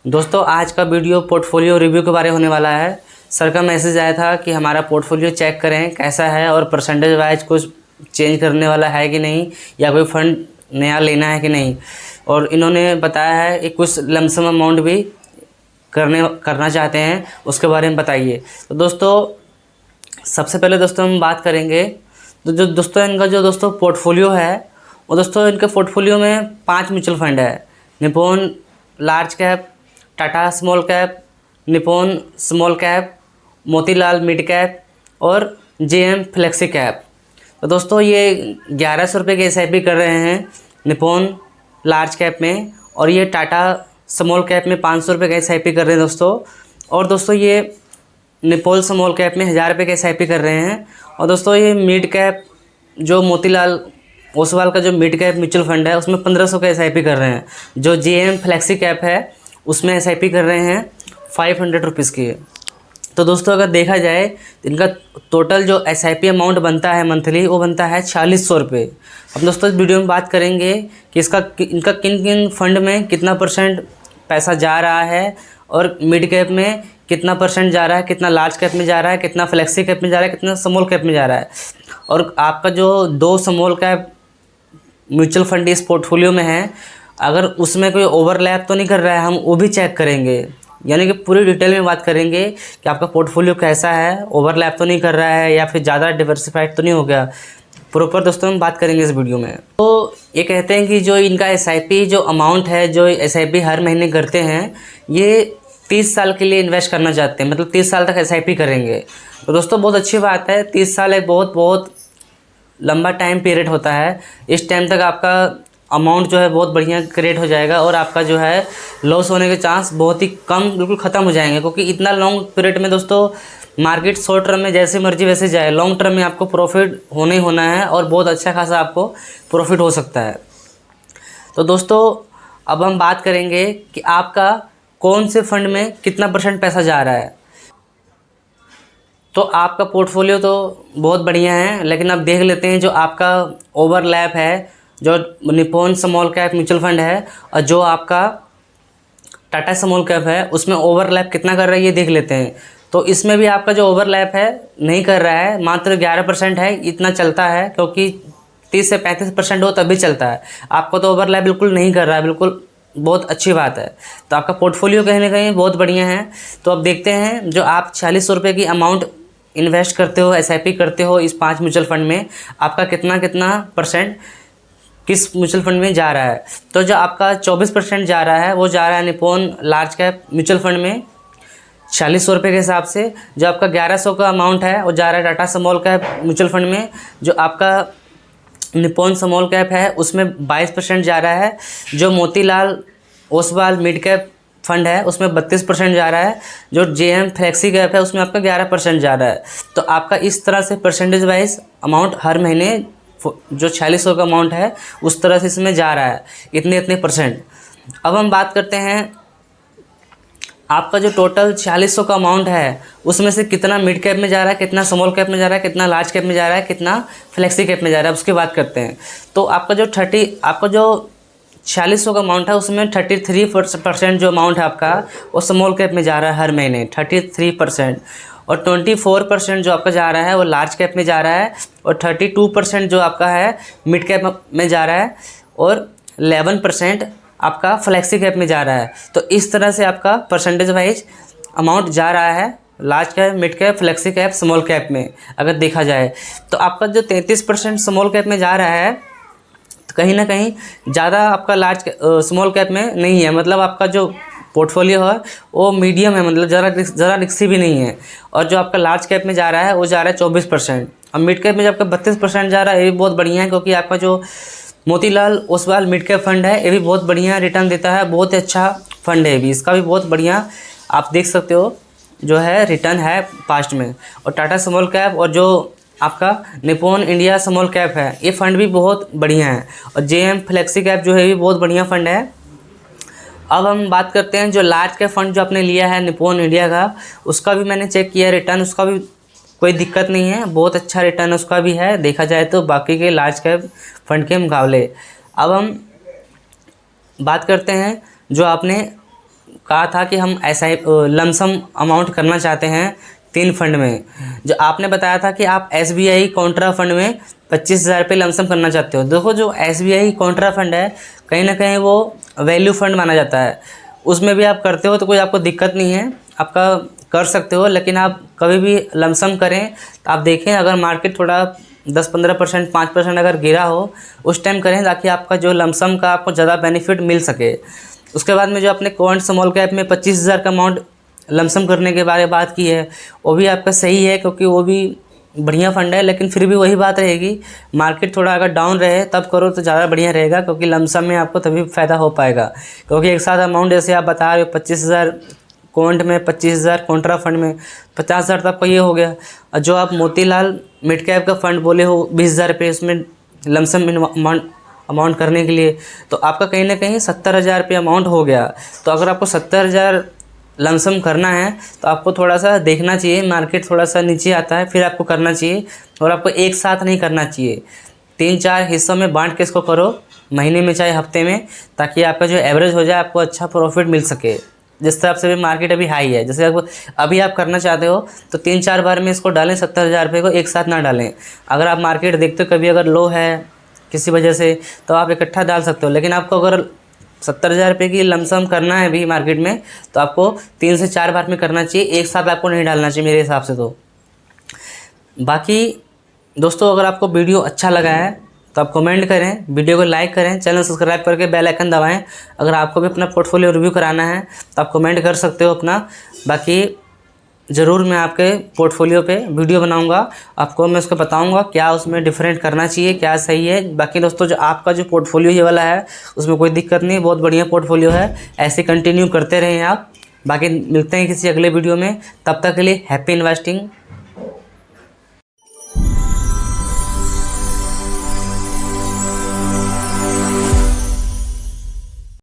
दोस्तों आज का वीडियो पोर्टफोलियो रिव्यू के बारे में होने वाला है। सर का मैसेज आया था कि हमारा पोर्टफोलियो चेक करें कैसा है और परसेंटेज वाइज कुछ चेंज करने वाला है कि नहीं, या कोई फंड नया लेना है कि नहीं। और इन्होंने बताया है कि कुछ लमसम अमाउंट भी करना चाहते हैं, उसके बारे में बताइए। तो दोस्तों सबसे पहले दोस्तों हम बात करेंगे तो जो दोस्तों इनका जो दोस्तों पोर्टफोलियो है वो दोस्तों इनके पोर्टफोलियो में 5 म्यूचुअल फंड है। Nippon large cap, Tata small cap, Nippon small cap, Motilal mid cap और जेएम फ्लेक्सी कैप। तो दोस्तों ये 1100 रुपये की एसआईपी कर रहे हैं निप्पॉन लार्ज कैप में, और ये टाटा स्मॉल कैप में 500 रुपये का एसआईपी कर रहे हैं दोस्तों। और दोस्तों ये निप्पॉन स्मॉल कैप में 1000 रुपये का एसआईपी कर रहे हैं। और दोस्तों ये मिड कैप जो मोतीलाल ओसवाल का जो मिड कैप म्यूचुअल फंड है उसमें 1500 का एसआईपी कर रहे हैं। जो जेएम फ्लेक्सी कैप है उसमें एसआईपी कर रहे हैं 500 रुपीज़ की। तो दोस्तों अगर देखा जाए तो इनका टोटल जो एसआईपी अमाउंट बनता है मंथली वो बनता है 4600 रुपये। अब दोस्तों इस वीडियो में बात करेंगे कि इनका किन किन फंड में कितना परसेंट पैसा जा रहा है, और मिड कैप में कितना परसेंट जा रहा है, कितना लार्ज कैप में जा रहा है, कितना फ्लेक्सी कैप में जा रहा है, कितना स्मॉल कैप में जा रहा है। और आपका जो 2 स्मॉल कैप म्यूचुअल फंड इस पोर्टफोलियो में है, अगर उसमें कोई ओवरलैप तो नहीं कर रहा है, हम वो भी चेक करेंगे। यानी कि पूरी डिटेल में बात करेंगे कि आपका पोर्टफोलियो कैसा है, ओवरलैप तो नहीं कर रहा है या फिर ज़्यादा डिवर्सिफाइड तो नहीं हो गया। प्रॉपर दोस्तों हम बात करेंगे इस वीडियो में। तो ये कहते हैं कि जो इनका एसआईपी जो अमाउंट है, जो एसआईपी हर महीने करते हैं, ये 30 साल के लिए इन्वेस्ट करना चाहते हैं, मतलब 30 साल तक एसआईपी करेंगे। तो दोस्तों बहुत अच्छी बात है। 30 साल एक बहुत लंबा टाइम पीरियड होता है। इस टाइम तक आपका अमाउंट जो है बहुत बढ़िया क्रिएट हो जाएगा और आपका जो है लॉस होने के चांस बहुत ही कम, बिल्कुल ख़त्म हो जाएंगे। क्योंकि इतना लॉन्ग पीरियड में दोस्तों मार्केट शॉर्ट टर्म में जैसे मर्जी वैसे जाए, लॉन्ग टर्म में आपको प्रॉफिट होना ही होना है और बहुत अच्छा खासा आपको प्रॉफिट हो सकता है। तो दोस्तों अब हम बात करेंगे कि आपका कौन से फंड में कितना परसेंट पैसा जा रहा है। तो आपका पोर्टफोलियो तो बहुत बढ़िया है, लेकिन अब देख लेते हैं जो आपका ओवरलैप है, जो Nippon small cap mutual fund है और जो आपका टाटा स्मॉल कैप है उसमें ओवरलैप कितना कर रहा है ये देख लेते हैं। तो इसमें भी आपका जो ओवरलैप है नहीं कर रहा है, मात्र 11% है, इतना चलता है। क्योंकि 30 से 35% हो तभी चलता है। आपको तो ओवरलैप बिल्कुल नहीं कर रहा है, बिल्कुल बहुत अच्छी बात है। तो आपका पोर्टफोलियो कहीं ना कहीं बहुत बढ़िया है। तो अब देखते हैं जो आप 4600 रुपये की अमाउंट इन्वेस्ट करते हो, एसआईपी करते हो इस 5 म्यूचुअल फंड में, आपका कितना परसेंट किस म्यूचुअल फंड में जा रहा है। तो जो आपका 24% जा रहा है वो जा रहा है Nippon large cap mutual fund में 4600 रुपये के हिसाब से। जो आपका 1100 का अमाउंट है वो जा रहा है Tata small cap mutual fund में। जो आपका निप्पॉन स्मॉल कैप है उसमें 22% जा रहा है। जो Motilal Oswal mid cap fund है उसमें 32% जा रहा है। जो जेएम फ्लेक्सी कैप है उसमें आपका 11% जा रहा है। तो आपका इस तरह से परसेंटेज वाइज अमाउंट हर महीने जो 4600 का अमाउंट है उस तरह से इसमें जा रहा है, इतने परसेंट। अब हम बात करते हैं आपका जो टोटल 4600 का अमाउंट है उसमें से कितना मिड कैप में जा रहा है, कितना स्मॉल कैप में जा रहा है, कितना लार्ज कैप में जा रहा है, कितना फ्लेक्सी कैप में जा रहा है, उसकी बात करते हैं। तो आपका जो 4600 का अमाउंट है उसमें 33% जो अमाउंट है आपका वो स्मॉल कैप में जा रहा है हर महीने 33%। और 24% जो आपका जा रहा है वो लार्ज कैप में जा रहा है। और 32% जो आपका है मिड कैप में जा रहा है। और 11% आपका फ्लेक्सी कैप में जा रहा है। तो इस तरह से आपका परसेंटेज वाइज अमाउंट जा रहा है large cap, mid cap, flexi cap, small cap में अगर देखा जाए। तो आपका जो 33% स्मॉल कैप में जा रहा है तो कहीं ना कहीं ज़्यादा आपका स्मॉल कैप में नहीं है। मतलब आपका जो पोर्टफोलियो है वो मीडियम है, मतलब ज़रा रिस्की भी नहीं है। और जो आपका लार्ज कैप में जा रहा है वो जा रहा है 24%। और मिड कैप में जब आपका 32% जा रहा है ये भी बहुत बढ़िया है। क्योंकि आपका जो Motilal Oswal mid cap fund है ये भी बहुत बढ़िया रिटर्न देता है, बहुत अच्छा फंड है भी, इसका भी बहुत बढ़िया आप देख सकते हो जो है रिटर्न है पास्ट में। और टाटा स्मॉल कैप और जो आपका निप्पॉन इंडिया स्मॉल कैप है ये फंड भी बहुत बढ़िया है। और जेएम फ्लेक्सी कैप जो है ये बहुत बढ़िया फंड है। अब हम बात करते हैं जो लार्ज कैप फंड जो आपने लिया है निप्पॉन इंडिया का, उसका भी मैंने चेक किया रिटर्न, उसका भी कोई दिक्कत नहीं है, बहुत अच्छा रिटर्न उसका भी है देखा जाए तो बाकी के लार्ज कैप फंड के मुकाबले। अब हम बात करते हैं जो आपने कहा था कि हम लमसम अमाउंट करना चाहते हैं 3 फंड में। जो आपने बताया था कि आप SBI कॉन्ट्रा फंड में 25,000 रुपये लमसम करना चाहते हो। देखो जो SBI कॉन्ट्रा फंड है कहीं ना कहीं वो वैल्यू फंड माना जाता है, उसमें भी आप करते हो तो कोई आपको दिक्कत नहीं है, आपका कर सकते हो। लेकिन आप कभी भी लमसम करें तो आप देखें अगर मार्केट थोड़ा 10-15%, 5% अगर गिरा हो उस टाइम करें, ताकि आपका जो लमसम का आपको ज़्यादा बेनिफिट मिल सके। उसके बाद में जो आपने क्वांट स्मॉल कैप में 25,000 का अमाउंट लमसम करने के बारे में बात की है, वो भी आपका सही है, क्योंकि वो भी बढ़िया फंड है। लेकिन फिर भी वही बात रहेगी, मार्केट थोड़ा अगर डाउन रहे तब करो तो ज़्यादा बढ़िया रहेगा, क्योंकि लमसम में आपको तभी फ़ायदा हो पाएगा। क्योंकि एक साथ अमाउंट जैसे आप बता रहे हो 25,000 क्वांट में, 25,000 कॉन्ट्रा फंड में, 50,000 तक का ये हो गया। और जो आप मोतीलाल मिड कैप का फंड बोले हो 20,000 रुपये उसमें लमसम अमाउंट करने के लिए, तो आपका कहीं ना कहीं 70,000 रुपये अमाउंट हो गया। तो अगर आपको 70,000 लमसम करना है तो आपको थोड़ा सा देखना चाहिए, मार्केट थोड़ा सा नीचे आता है फिर आपको करना चाहिए, और आपको एक साथ नहीं करना चाहिए। 3-4 हिस्सों में बांट के इसको करो, महीने में चाहे हफ्ते में, ताकि आपका जो एवरेज हो जाए आपको अच्छा प्रॉफिट मिल सके। जिस तरह से भी मार्केट अभी हाई है, जैसे अभी आप करना चाहते हो तो 3-4 बार में इसको डालें, 70,000 रुपये को एक साथ ना डालें। अगर आप मार्केट देखते हो कभी अगर लो है किसी वजह से तो आप इकट्ठा डाल सकते हो, लेकिन आपको अगर 70,000 रुपये की लमसम करना है अभी मार्केट में तो आपको 3 से 4 बार में करना चाहिए, एक साथ आपको नहीं डालना चाहिए मेरे हिसाब से। तो बाकी दोस्तों अगर आपको वीडियो अच्छा लगा है तो आप कमेंट करें, वीडियो को लाइक करें, चैनल सब्सक्राइब करके बेल आइकन दबाएं। अगर आपको भी अपना पोर्टफोलियो रिव्यू कराना है तो आप कमेंट कर सकते हो अपना। बाकी ज़रूर मैं आपके पोर्टफोलियो पे वीडियो बनाऊंगा, आपको मैं उसको बताऊंगा क्या उसमें डिफरेंट करना चाहिए, क्या सही है। बाकी दोस्तों जो आपका जो पोर्टफोलियो ये वाला है उसमें कोई दिक्कत नहीं, बहुत बढ़िया पोर्टफोलियो है, ऐसे कंटिन्यू करते रहें आप। बाकी मिलते हैं किसी अगले वीडियो में, तब तक के लिए हैप्पी इन्वेस्टिंग।